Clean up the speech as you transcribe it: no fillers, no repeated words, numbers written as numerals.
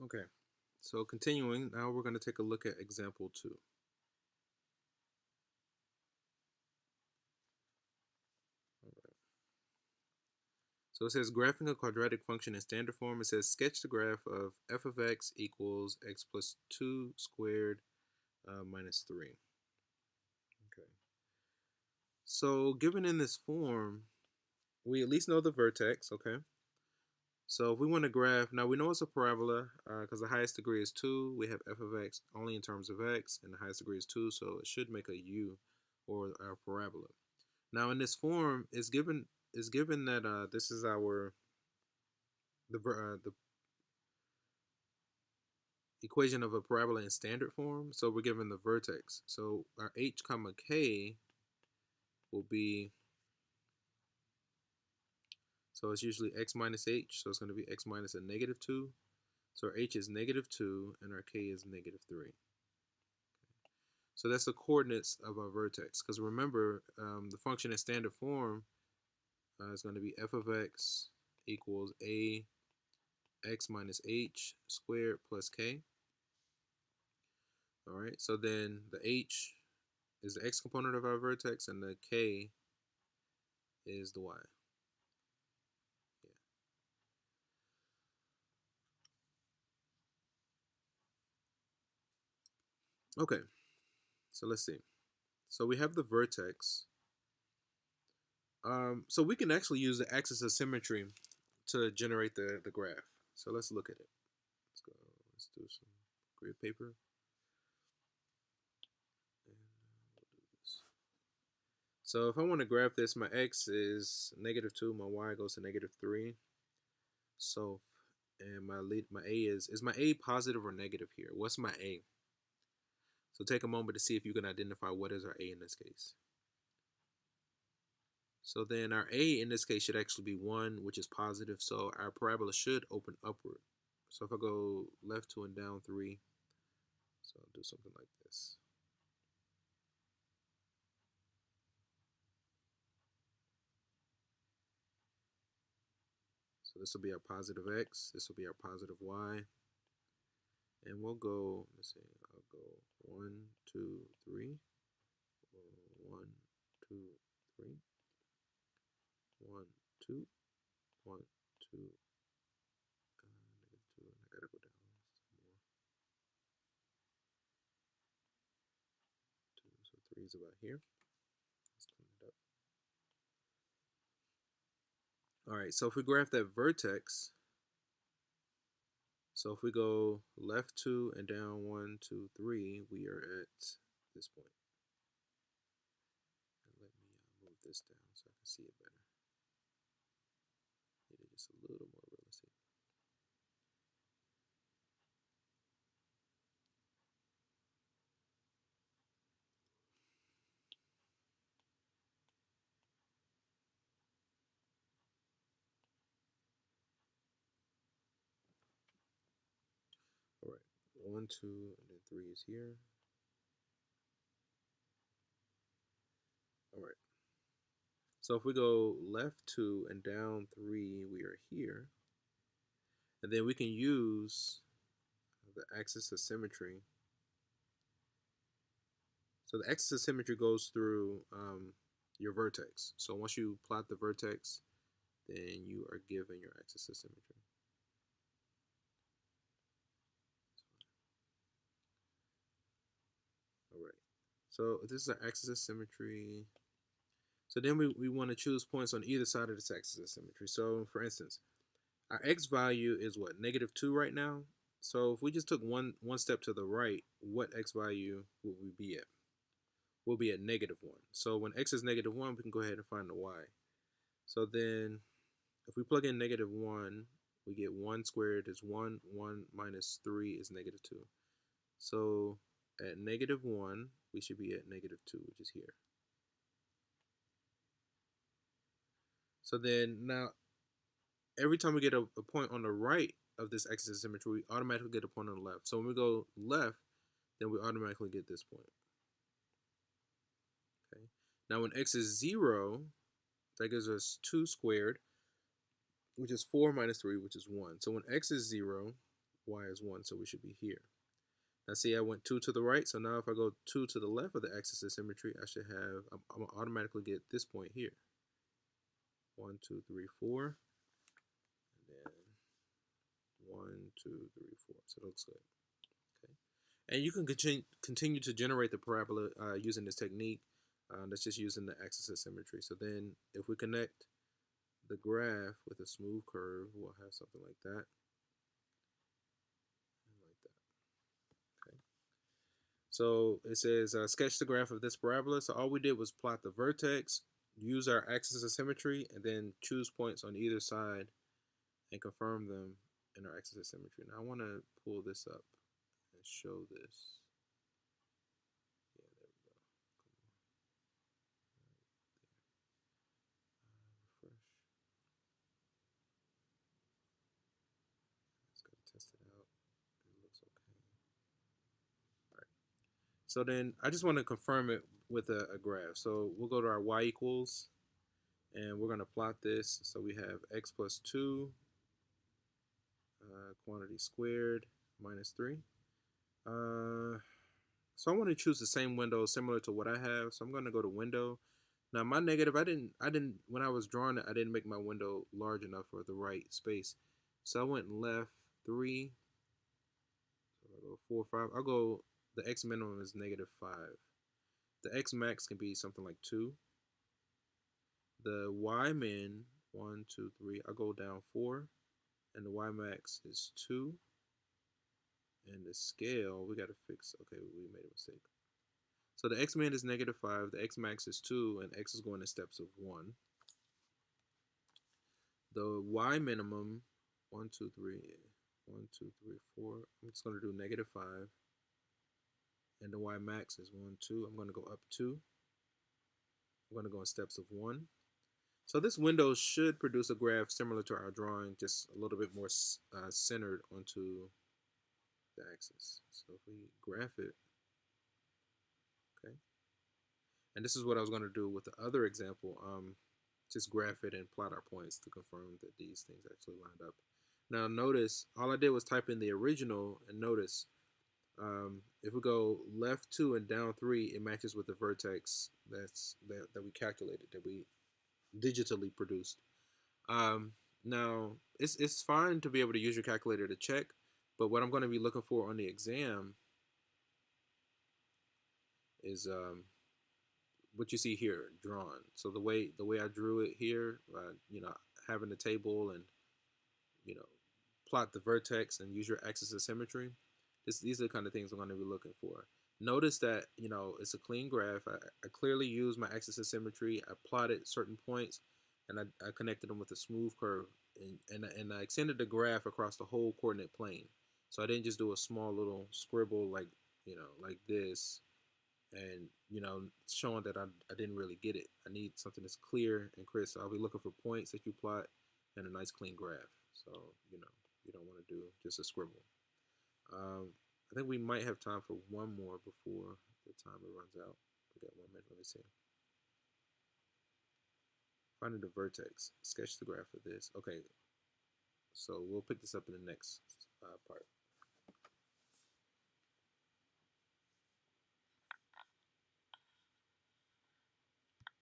Okay, so continuing, now we're going to take a look at example 2. All right. So it says graphing a quadratic function in standard form. It says sketch the graph of f of x equals x plus 2 squared minus 3. Okay. So given in this form, we at least know the vertex, okay? So if we want to graph, now we know it's a parabola because the highest degree is 2. We have f of x only in terms of x, and the highest degree is 2, so it should make a u, or our parabola. Now in this form, it's given that this is our the equation of a parabola in standard form. So we're given the vertex. So our h comma k will be, so it's usually x minus h, so it's going to be x minus a negative 2. So our h is negative 2 and our k is negative 3. So that's the coordinates of our vertex. Because remember, the function in standard form is going to be f of x equals a x minus h squared plus k. All right, so then the h is the x component of our vertex and the k is the y. Yeah. Okay, so let's see. So we have the vertex. So we can actually use the axis of symmetry to generate the graph. So let's look at it. Let's go. Let's do some grid paper. And we'll do this. So if I want to graph this, my x is negative 2, my y goes to negative 3. So, and my a is my a positive or negative here? What's my a? So take a moment to see if you can identify what is our a in this case. So then our a in this case should actually be 1, which is positive. So our parabola should open upward. So if I go left 2 and down 3, so I'll do something like this. So this will be our positive x, this will be our positive y. And we'll go, let's see, I'll go 1, 2, 3, 1, 2, 3, 1, 2, 1, 2, negative 2, and I gotta go down some more. 2, so 3 is about here. Let's clean it up. All right, so if we graph that vertex, so if we go left 2 and down 1, 2, 3, we are at this point. And let me move this down so I can see it better. It is just a little more realistic. All right, 1, 2, and then 3 is here. All right. So if we go left 2 and down 3, we are here. And then we can use the axis of symmetry. So the axis of symmetry goes through your vertex. So once you plot the vertex, then you are given your axis of symmetry. All right. So this is our axis of symmetry. So then we want to choose points on either side of this axis of symmetry. So for instance, our x value is what, negative 2 right now? So if we just took one step to the right, what x value would we be at? We'll be at negative 1. So when x is negative 1, we can go ahead and find the y. So then if we plug in negative 1, we get 1 squared is 1, 1 minus 3 is negative 2. So at negative 1, we should be at negative 2, which is here. So then now, every time we get a point on the right of this axis of symmetry, we automatically get a point on the left. So when we go left, then we automatically get this point. Okay. Now when x is 0, that gives us 2 squared, which is 4 minus 3, which is 1. So when x is 0, y is 1, so we should be here. Now see, I went 2 to the right, so now if I go 2 to the left of the axis of symmetry, I should have, I'm going to automatically get this point here. 1, 2, 3, 4, and then 1, 2, 3, 4. So it looks good. Okay, and you can continue to generate the parabola using this technique. That's just using the axis of symmetry. So then, if we connect the graph with a smooth curve, we'll have something like that. Okay. So it says sketch the graph of this parabola. So all we did was plot the vertex, use our axis of symmetry, and then choose points on either side and confirm them in our axis of symmetry. Now I want to pull this up and show this. Yeah, there we go. Refresh. Let's go test it out. It looks okay. All right. So then I just want to confirm it with a graph. So we'll go to our y equals, and we're going to plot this. So we have x plus 2 quantity squared minus 3. So I want to choose the same window similar to what I have. So I'm going to go to window. Now my negative, I didn't when I was drawing it, I didn't make my window large enough for the right space. So I went left 3. So I'll go 4, 5. I'll go, the x minimum is -5. The x max can be something like 2. The y min, 1, 2, 3. I'll go down 4. And the y max is 2. And the scale, we got to fix, okay, we made a mistake. So the x min is -5, the x max is 2, and x is going in steps of 1. The y minimum, 1, 2, 3, 1, 2, 3, 4. I'm just going to do -5. And the y max is 1, 2. I'm going to go up 2. I'm going to go in steps of 1. So this window should produce a graph similar to our drawing, just a little bit more centered onto the axis. So if we graph it, okay. And this is what I was going to do with the other example. Just graph it and plot our points to confirm that these things actually lined up. Now notice, all I did was type in the original, and notice if we go left 2 and down 3, it matches with the vertex that we calculated, that we digitally produced. Now it's fine to be able to use your calculator to check, but what I'm going to be looking for on the exam is what you see here drawn. So the way I drew it here, having the table and plot the vertex and use your axis of symmetry. These are the kind of things I'm going to be looking for. Notice that it's a clean graph. I clearly used my axis of symmetry. I plotted certain points, and I connected them with a smooth curve, and I extended the graph across the whole coordinate plane. So I didn't just do a small little scribble like this, and showing that I didn't really get it. I need something that's clear and crisp. So I'll be looking for points that you plot and a nice clean graph. So you don't want to do just a scribble. I think we might have time for one more before the timer runs out. We got 1 minute. Let me see. Finding the vertex. Sketch the graph of this. Okay, so we'll pick this up in the next part.